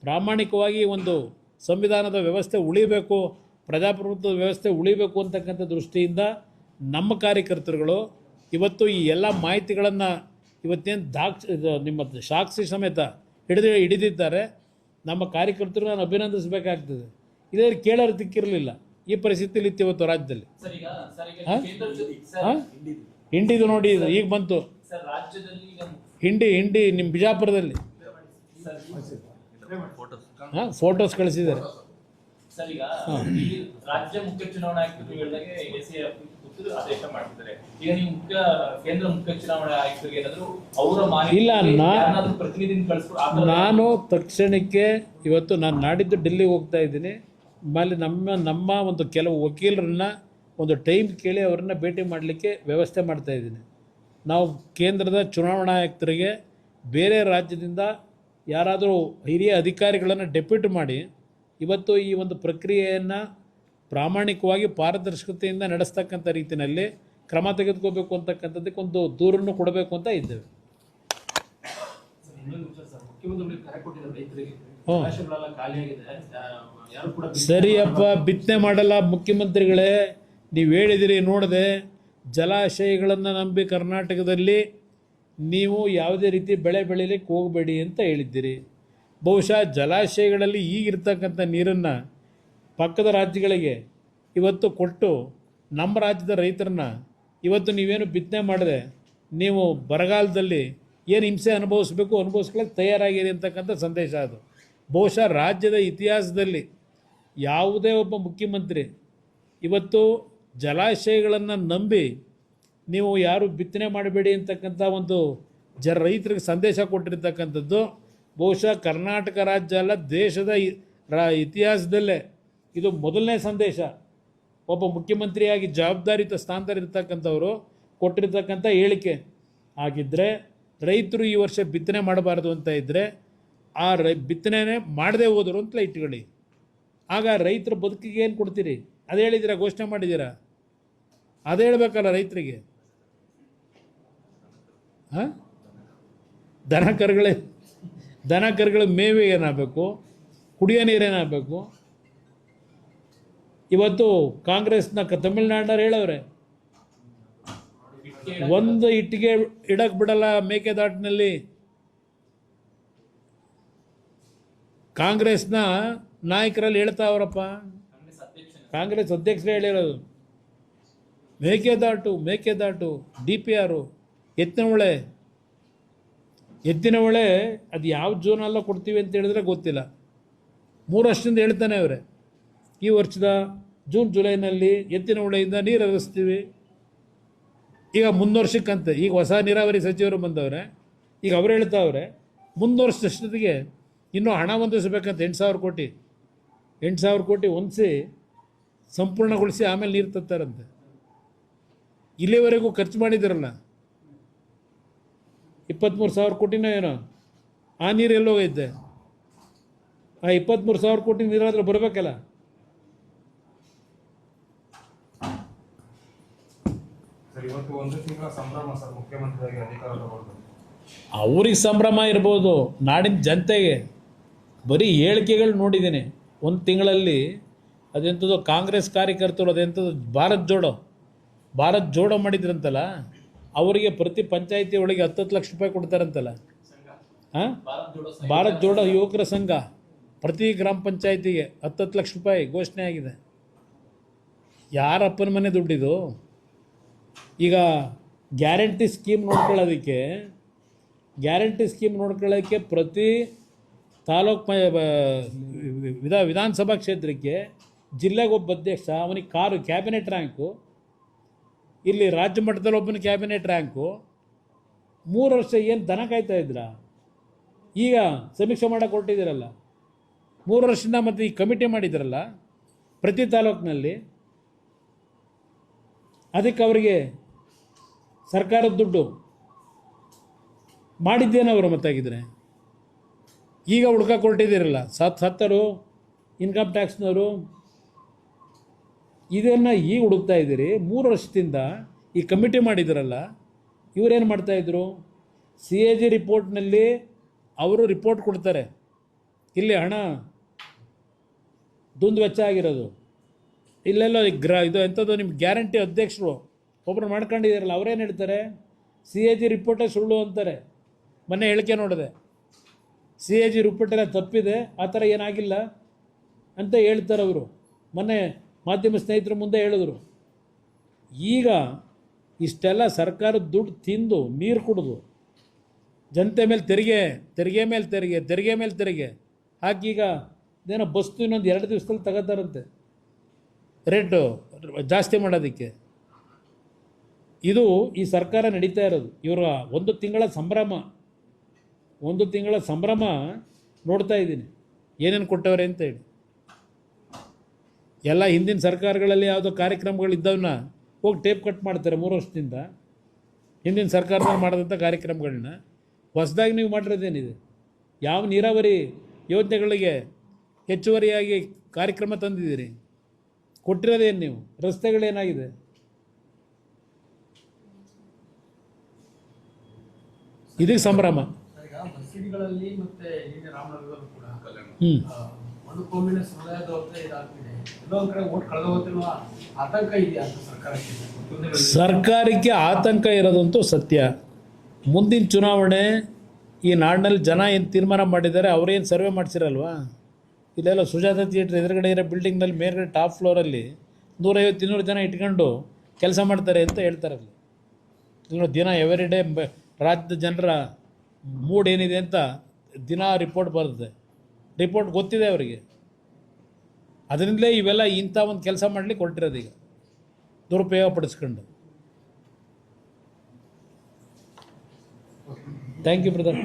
[SPEAKER 2] ಪ್ರಾಮಾಣಿಕವಾಗಿ ಒಂದು ಸಂವಿಧಾನದ ವ್ಯವಸ್ಥೆ ಉಳಿಬೇಕು, ಪ್ರಜಾಪ್ರಭುತ್ವದ ವ್ಯವಸ್ಥೆ ಉಳಿಬೇಕು ಅಂತಕ್ಕಂಥ ದೃಷ್ಟಿಯಿಂದ ನಮ್ಮ ಕಾರ್ಯಕರ್ತರುಗಳು ಇವತ್ತು ಈ ಎಲ್ಲ ಮಾಹಿತಿಗಳನ್ನು ಇವತ್ತೇನು ನಿಮ್ಮ ಸಾಕ್ಷಿ ಸಮೇತ ಹಿಡಿದಿದ್ದಾರೆ. ನಮ್ಮ ಕಾರ್ಯಕರ್ತರು ನಾನು ಅಭಿನಂದಿಸಬೇಕಾಗ್ತದೆ. ಇದೇ ಕೇಳೋರು ದಿಕ್ಕಿರಲಿಲ್ಲ ಈ ಪರಿಸ್ಥಿತಿಯಲ್ಲಿ ಇತ್ತು ಇವತ್ತು ರಾಜ್ಯದಲ್ಲಿ. ಹಿಂಡಿದು ನೋಡಿ, ಈಗ ಬಂತು ಹಿಂಡಿ ನಿಮ್ಮ ಬಿಜಾಪುರದಲ್ಲಿ ಫೋಟೋಸ್ ಕಳಿಸಿದ್ದಾರೆ.
[SPEAKER 5] ರಾಜ್ಯ ಮುಖ್ಯ ಚುನಾವಣಾ ಆಯುಕ್ತರು ಹೇಳಿದಾಗೆ ಆದೇಶ ಮಾಡ್ತಿದ್ದಾರೆ. ಈಗ ನೀವು ಕೇಂದ್ರ ಮುಖ್ಯ ಚುನಾವಣಾ ಆಯುಕ್ತರಿಗೆ ಏನಾದ್ರು ಅವರ ಮಾಹಿತಿ
[SPEAKER 2] ಇಲ್ಲ,
[SPEAKER 5] ಪ್ರತಿನಿಧಿನ ಕಳಿಸ್ಕೊಡು.
[SPEAKER 2] ನಾನು ತಕ್ಷಣಕ್ಕೆ ಇವತ್ತು ನಾನು ನಾಡಿದ್ದು ಡೆಲ್ಲಿಗೆ ಹೋಗ್ತಾ ಇದ್ದೀನಿ. ಆಮೇಲೆ ನಮ್ಮ ಒಂದು ಕೆಲವು ವಕೀಲರನ್ನ ಒಂದು ಟೈಮ್ ಕೇಳಿ ಅವರನ್ನ ಭೇಟಿ ಮಾಡಲಿಕ್ಕೆ ವ್ಯವಸ್ಥೆ ಮಾಡ್ತಾ ಇದ್ದೀನಿ. ನಾವು ಕೇಂದ್ರದ ಚುನಾವಣಾ ಆಯುಕ್ತರಿಗೆ ಬೇರೆ ರಾಜ್ಯದಿಂದ ಯಾರಾದರೂ ಹಿರಿಯ ಅಧಿಕಾರಿಗಳನ್ನು ಡೆಪ್ಯೂಟ್ ಮಾಡಿ ಇವತ್ತು ಈ ಒಂದು ಪ್ರಕ್ರಿಯೆಯನ್ನು ಪ್ರಾಮಾಣಿಕವಾಗಿ ಪಾರದರ್ಶಕತೆಯಿಂದ ನಡೆಸ್ತಕ್ಕಂಥ ರೀತಿಯಲ್ಲಿ ಕ್ರಮ ತೆಗೆದುಕೋಬೇಕು ಅಂತಕ್ಕಂಥದ್ದಕ್ಕೆ ಒಂದು ದೂರನ್ನು ಕೊಡಬೇಕು ಅಂತ ಇದ್ದೇವೆ. ಸರಿಯಪ್ಪ, ಬಿತ್ತನೆ ಮಾಡಲ್ಲ ಮುಖ್ಯಮಂತ್ರಿಗಳೇ, ನೀವು ಹೇಳಿದಿರಿ ನೋಡಿದೆ. ಜಲಾಶಯಗಳನ್ನು ನಂಬಿ ಕರ್ನಾಟಕದಲ್ಲಿ ನೀವು ಯಾವುದೇ ರೀತಿ ಬೆಳೆ ಬೆಳೀಲಿಕ್ಕೆ ಹೋಗಬೇಡಿ ಅಂತ ಹೇಳಿದ್ದೀರಿ. ಬಹುಶಃ ಜಲಾಶಯಗಳಲ್ಲಿ ಈಗಿರ್ತಕ್ಕಂಥ ನೀರನ್ನು ಪಕ್ಕದ ರಾಜ್ಯಗಳಿಗೆ ಇವತ್ತು ಕೊಟ್ಟು ನಮ್ಮ ರಾಜ್ಯದ ರೈತರನ್ನ ಇವತ್ತು ನೀವೇನು ಬಿತ್ತನೆ ಮಾಡಿದೆ ನೀವು ಬರಗಾಲದಲ್ಲಿ ಏನು ಹಿಂಸೆ ಅನುಭವಿಸ್ಕೊಳ್ಳೋಕ್ಕೆ ತಯಾರಾಗಿರಿ ಅಂತಕ್ಕಂಥ ಸಂದೇಶ ಅದು. ಬಹುಶಃ ರಾಜ್ಯದ ಇತಿಹಾಸದಲ್ಲಿ ಯಾವುದೇ ಒಬ್ಬ ಮುಖ್ಯಮಂತ್ರಿ ಇವತ್ತು ಜಲಾಶಯಗಳನ್ನು ನಂಬಿ ನೀವು ಯಾರು ಬಿತ್ತನೆ ಮಾಡಬೇಡಿ ಅಂತಕ್ಕಂಥ ಒಂದು ರೈತರಿಗೆ ಸಂದೇಶ ಕೊಟ್ಟಿರ್ತಕ್ಕಂಥದ್ದು ಬಹುಶಃ ಕರ್ನಾಟಕ ರಾಜ್ಯ ಅಲ್ಲ ದೇಶದ ಇತಿಹಾಸದಲ್ಲೇ ಇದು ಮೊದಲನೇ ಸಂದೇಶ. ಒಬ್ಬ ಮುಖ್ಯಮಂತ್ರಿಯಾಗಿ ಜವಾಬ್ದಾರಿಯುತ ಸ್ಥಾನದಲ್ಲಿರ್ತಕ್ಕಂಥವರು ಕೊಟ್ಟಿರ್ತಕ್ಕಂಥ ಹೇಳಿಕೆ ಆಗಿದ್ದರೆ ರೈತರು ಈ ವರ್ಷ ಬಿತ್ತನೆ ಮಾಡಬಾರ್ದು ಅಂತ ಇದ್ದರೆ ಆ ಬಿತ್ತನೆ ಮಾಡದೇ ಹೋದರು ಅಂತಲೇ ಇಟ್ಕೊಳ್ಳಿ. ಆಗ ರೈತರ ಬದುಕಿಗೆ ಏನು ಕೊಡ್ತೀರಿ? ಅದು ಹೇಳಿದ್ದೀರಾ, ಘೋಷಣೆ ಮಾಡಿದ್ದೀರಾ? ಅದು ಹೇಳಬೇಕಲ್ಲ ರೈತರಿಗೆ. ಹಾಂ, ದನ ಕರುಗಳ ಮೇವೆ ಏನಾಗಬೇಕು, ಕುಡಿಯೋ ನೀರೇನಾಗಬೇಕು? ಇವತ್ತು ಕಾಂಗ್ರೆಸ್ನ ತಮಿಳ್ನಾಡಿನವ್ರು ಹೇಳವ್ರೆ, ಒಂದು ಇಟ್ಟಿಗೆ ಇಡಕ್ಕೆ ಬಿಡಲ್ಲ ಮೇಕೆದಾಟಿನಲ್ಲಿ. ಕಾಂಗ್ರೆಸ್ನ ನಾಯಕರಲ್ಲಿ ಹೇಳ್ತಾವ್ರಪ್ಪ, ಕಾಂಗ್ರೆಸ್ ಅಧ್ಯಕ್ಷರೇ ಹೇಳಿರೋದು ಮೇಕೆದಾಟು DPR ಎತ್ತಿನ ಹೊಳೆ ಅದು ಯಾವ ಜೂನಲ್ಲ ಕೊಡ್ತೀವಿ ಅಂತ ಹೇಳಿದ್ರೆ ಗೊತ್ತಿಲ್ಲ. 3 ವರ್ಷದಿಂದ ಹೇಳ್ತಾನೆ ಅವರೇ, ಈ ವರ್ಷದ ಜೂನ್ ಜುಲೈನಲ್ಲಿ ಎತ್ತಿನ ಹೊಳೆಯಿಂದ ನೀರು ಹರಿಸ್ತೀವಿ. ಈಗ ಮುಂದುವರ್ಷಕ್ಕಂತೆ ಈಗ ಹೊಸ ನೀರಾವರಿ ಸಚಿವರು ಬಂದವ್ರೆ, ಈಗ ಅವ್ರು ಹೇಳ್ತಾವ್ರೆ ಮುಂದುವರ್ಷದಷ್ಟೊತ್ತಿಗೆ ಇನ್ನೂ ಹಣ ಹೊಂದಿಸ್ಬೇಕಂತ 8,000 ಕೋಟಿ ಹೊಂದಿಸಿ ಸಂಪೂರ್ಣಗೊಳಿಸಿ ಆಮೇಲೆ ನೀರು ತರ್ತಾರಂತೆ. ಇಲ್ಲಿವರೆಗೂ ಖರ್ಚು ಮಾಡಿದಿರಲ್ಲ 23,000 ಕೋಟಿನೋ ಏನೋ, ಆ ನೀರು ಎಲ್ಲೋಗೈತೆ? ಆ 23,000 ಕೋಟಿ ನೀರಾದ್ರೆ ಬರಬೇಕಲ್ಲ.
[SPEAKER 6] ಇವತ್ತು ಒಂದು ತಿಂಗಳ ಸಂಭ್ರಮ ಸರ್, ಮುಖ್ಯಮಂತ್ರಿಯಾಗಿ ಅಧಿಕಾರ ತಗೊಳ್ಬೇಕು.
[SPEAKER 2] ಅವ್ರಿಗೆ ಸಂಭ್ರಮ ಇರ್ಬೋದು, ನಾಡಿನ ಜನತೆಗೆ ಬರೀ ಹೇಳಿಕೆಗಳು ನೋಡಿದ್ದೀನಿ. ಒಂದು ತಿಂಗಳಲ್ಲಿ ಅದೆಂಥದ್ದು ಕಾಂಗ್ರೆಸ್ ಕಾರ್ಯಕರ್ತರು ಅದೆಂಥದ್ದು ಭಾರತ್ ಜೋಡೋ ಮಾಡಿದ್ರಂತಲ್ಲ, ಅವರಿಗೆ ಪ್ರತಿ ಪಂಚಾಯಿತಿ ಒಳಗೆ 10 ಲಕ್ಷ ರೂಪಾಯಿ ಕೊಡ್ತಾರಂತಲ್ಲ. ಹಾಂ, ಭಾರತ್ ಜೋಡೋ ಯುವಕರ ಸಂಘ ಪ್ರತಿ ಗ್ರಾಮ ಪಂಚಾಯಿತಿಗೆ 10 ಲಕ್ಷ ರೂಪಾಯಿ ಘೋಷಣೆ ಆಗಿದೆ. ಯಾರಪ್ಪನ ಮನೆ ದುಡ್ಡಿದು? ಈಗ ಗ್ಯಾರಂಟಿ ಸ್ಕೀಮ್ ನೋಡ್ಕೊಳ್ಳೋಕ್ಕೆ ಪ್ರತಿ ತಾಲೂಕು ವಿಧಾನಸಭಾ ಕ್ಷೇತ್ರಕ್ಕೆ ಜಿಲ್ಲೆಗೆ ಒಬ್ಬ ಅಧ್ಯಕ್ಷ, ಅವನಿಗೆ ಕ್ಯಾಬಿನೆಟ್ ರ್ಯಾಂಕು, ಇಲ್ಲಿ ರಾಜ್ಯ ಮಟ್ಟದಲ್ಲಿ ಒಬ್ಬನ ಕ್ಯಾಬಿನೆಟ್ ರ್ಯಾಂಕು. 3 ವರ್ಷ ಏನು ದನ ಕಾಯ್ತಾ ಇದ್ರಾ? ಈಗ ಸಮೀಕ್ಷೆ ಮಾಡೋಕೆ ಹೊರಟಿದ್ದೀರಲ್ಲ, 3 ವರ್ಷದಿಂದ ಮತ್ತು ಈ ಕಮಿಟಿ ಮಾಡಿದ್ರಲ್ಲ ಪ್ರತಿ ತಾಲೂಕಿನಲ್ಲಿ, ಅದಕ್ಕೆ ಅವರಿಗೆ ಸರ್ಕಾರದ ದುಡ್ಡು ಮಾಡಿದ್ದೇನವರು ಮತ್ತಾಗಿದ್ದರೆ ಈಗ ಹುಡ್ಕಕ್ಕೆ ಹೊರಟಿದ್ದೀರಲ್ಲ ಸತ್ತರು ಇನ್ಕಮ್ ಟ್ಯಾಕ್ಸ್ನವರು, ಇದನ್ನು ಈಗ ಹುಡುಕ್ತಾ ಇದ್ದೀರಿ. 3 ವರ್ಷದಿಂದ ಈ ಕಮಿಟಿ ಮಾಡಿದ್ರಲ್ಲ, ಇವರೇನು ಮಾಡ್ತಾಯಿದ್ರು? CAG ರಿಪೋರ್ಟ್ನಲ್ಲಿ ಅವರು ರಿಪೋರ್ಟ್ ಕೊಡ್ತಾರೆ, ಇಲ್ಲಿ ಹಣ ವೆಚ್ಚ ಆಗಿರೋದು ಇಲ್ಲೆಲ್ಲ ಇದು ಎಂಥದ್ದು ನಿಮ್ಮ ಗ್ಯಾರಂಟಿ ಅಧ್ಯಕ್ಷರು ಒಬ್ಬರು ಮಾಡ್ಕೊಂಡಿದ್ದೀರಲ್ಲ, ಅವರೇನು ಹೇಳ್ತಾರೆ? CAG ರಿಪೋರ್ಟೇ ಸುಳ್ಳು ಅಂತಾರೆ. ಮೊನ್ನೆ ಹೇಳಿಕೆ ನೋಡಿದೆ, CAG ರಿಪೋರ್ಟೆಲ್ಲ ತಪ್ಪಿದೆ, ಆ ಥರ ಏನಾಗಿಲ್ಲ ಅಂತ ಹೇಳ್ತಾರೆ ಅವರು. ಮೊನ್ನೆ ಮಾಧ್ಯಮ ಸ್ನೇಹಿತರ ಮುಂದೆ ಹೇಳಿದ್ರು. ಈಗ ಇಷ್ಟೆಲ್ಲ ಸರ್ಕಾರದ ದುಡ್ಡು ತಿಂದು ನೀರು ಕುಡಿದು ಜನತೆ ಮೇಲೆ ತೆರಿಗೆ ಮೇಲೆ ಹಾಕಿ ಈಗ ಇದೇನೋ ಬಸ್ತು ಇನ್ನೊಂದು 2 ದಿವಸದಲ್ಲಿ ತಗೋತಾರಂತೆ ರೇಟು ಜಾಸ್ತಿ ಮಾಡೋದಕ್ಕೆ. ಇದು ಈ ಸರ್ಕಾರ ನಡೀತಾ ಇರೋದು. ಇವರ ಒಂದು ತಿಂಗಳ ಸಂಭ್ರಮ ನೋಡ್ತಾ ಇದ್ದೀನಿ, ಏನೇನು ಕೊಟ್ಟವ್ರೆ ಅಂತ ಹೇಳಿ. ಎಲ್ಲ ಹಿಂದಿನ ಸರ್ಕಾರಗಳಲ್ಲಿ ಯಾವುದೋ ಕಾರ್ಯಕ್ರಮಗಳಿದ್ದವನ್ನ ಹೋಗಿ ಟೇಪ್ ಕಟ್ ಮಾಡ್ತಾರೆ 3 ವರ್ಷದಿಂದ, ಹಿಂದಿನ ಸರ್ಕಾರದಲ್ಲಿ ಮಾಡಿದಂಥ ಕಾರ್ಯಕ್ರಮಗಳನ್ನ. ಹೊಸದಾಗಿ ನೀವು ಮಾಡಿರೋದೇನಿದೆ? ಯಾವ ನೀರಾವರಿ ಯೋಜನೆಗಳಿಗೆ ಹೆಚ್ಚುವರಿಯಾಗಿ ಕಾರ್ಯಕ್ರಮ ತಂದಿದ್ದೀರಿ? ಕೊಟ್ಟಿರೋದೇನು ನೀವು? ರಸ್ತೆಗಳೇನಾಗಿದೆ? ಇದಕ್ಕೆ ಸಂಭ್ರಮ.
[SPEAKER 4] ಈಗ ಮಸೀದಿಗಳಲ್ಲಿ ಮತ್ತೆ ರಾಮನಗರದಲ್ಲೂ ಕೂಡ ಅನುಕೋಮಿನ ಸಮುದಾಯದವ್ರದ್ದೇ ಇದಾಗ್ತಿದೆ. ಇನ್ನೊಂದ್ ಕಡೆ ಓಟ್ ಕಳೆದೋಗುತ್ತಿರುವ ಆತಂಕ ಇದೆಯಾ ಅಂತ ಸರ್ಕಾರಕ್ಕೆ?
[SPEAKER 2] ಸರ್ಕಾರಕ್ಕೆ ಆತಂಕ ಇರೋದಂತೂ ಸತ್ಯ. ಮುಂದಿನ ಚುನಾವಣೆ ಈ ನಾಡಿನಲ್ಲಿ ಜನ ಏನು ತೀರ್ಮಾನ ಮಾಡಿದ್ದಾರೆ ಅವರೇನು ಸರ್ವೆ ಮಾಡಿಸಿರಲ್ವಾ? ಇಲ್ಲೆಲ್ಲ ಸುಜಾತ ಥಿಯೇಟ್ರ್ ಎದುರುಗಡೆ ಇರೋ ಬಿಲ್ಡಿಂಗ್ನಲ್ಲಿ ಮೇಲ್ಗಡೆ ಟಾಪ್ ಫ್ಲೋರಲ್ಲಿ 150-200 ಜನ ಇಟ್ಕೊಂಡು ಕೆಲಸ ಮಾಡ್ತಾರೆ ಅಂತ ಹೇಳ್ತಾರಲ್ಲಿ. ದಿನ ಎವ್ರಿ ಡೇ ರಾಜ್ಯದ ಜನರ ಮೂಡ್ ಏನಿದೆ ಅಂತ ದಿನ ರಿಪೋರ್ಟ್ ಬರುತ್ತೆ. ರಿಪೋರ್ಟ್ ಗೊತ್ತಿದೆ ಅವರಿಗೆ. ಅದರಿಂದಲೇ ಇವೆಲ್ಲ ಇಂಥ ಒಂದು ಕೆಲಸ ಮಾಡಲಿಕ್ಕೆ ಹೊರಟಿರೋದು ಈಗ, ದುರುಪಯೋಗ ಪಡಿಸ್ಕೊಂಡು. Thank you brother.